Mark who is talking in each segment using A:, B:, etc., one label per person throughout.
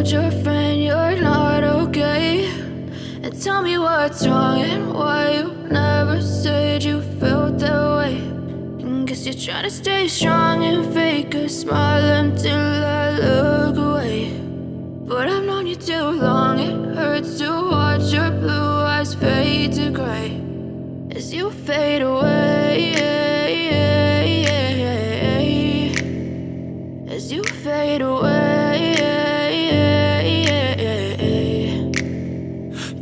A: told your friend you're not okay, and tell me what's wrong and why you never said you felt that way. And guess you're trying to stay strong and fake a smile until I look away. But I've known you too long, it hurts to watch your blue eyes fade to gray as you fade away, as you fade away.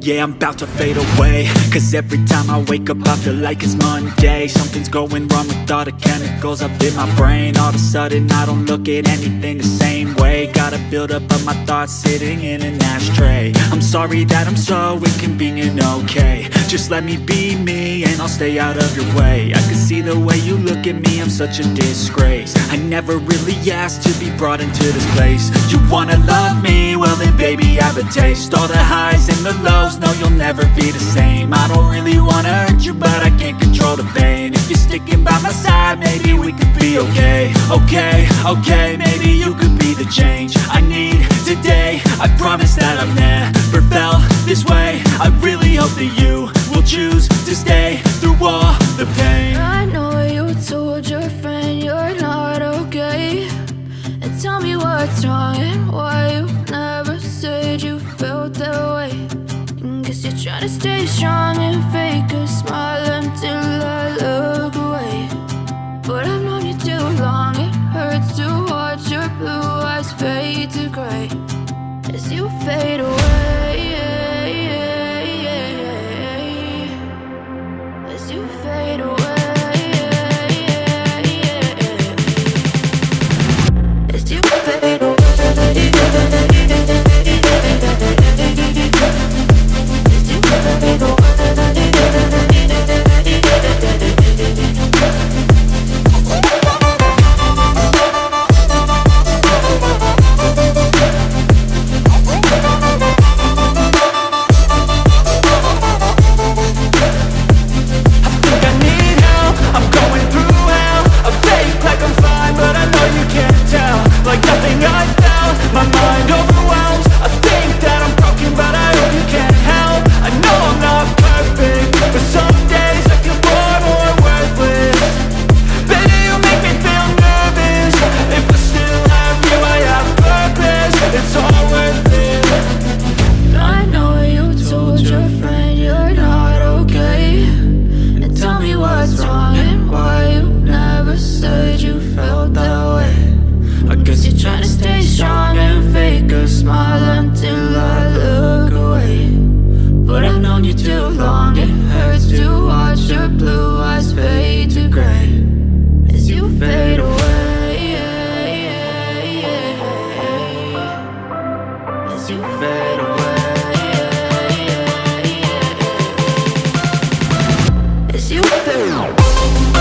B: Yeah, I'm about to fade away, cause every time I wake up I feel like it's Monday. Something's going wrong with all the chemicals up in my brain. All of a sudden I don't look at anything the same way. Got a buildup of my thoughts sitting in an ashtray. I'm sorry that I'm so inconvenient, okay. Just let me be me and I'll stay out of your way. I can see the way you look at me, I'm such a disgrace. I never really asked to be brought into this place. You wanna love me? Well then baby have a taste. All the highs and the lows, no you'll never be the same. I don't really wanna hurt you but I can't control the pain. If you're sticking by my side maybe we could be okay. Okay, maybe you could be the change I need today. I promise that I've never felt this way. I really hope that you will choose to stay through all the pain.
A: I know you told your friend you're not okay, and tell me what's wrong and why you never said you felt that way. And guess you're trying to stay strong and fake a smile until I look away. But I've known you too long, it hurts to watch your blue eyes fade to gray as you fade away, as you fade away, as you fade away. Smile until I look away. But I've known you too long, it hurts to watch your blue eyes fade to gray as you fade away, as you fade away, as you fade away.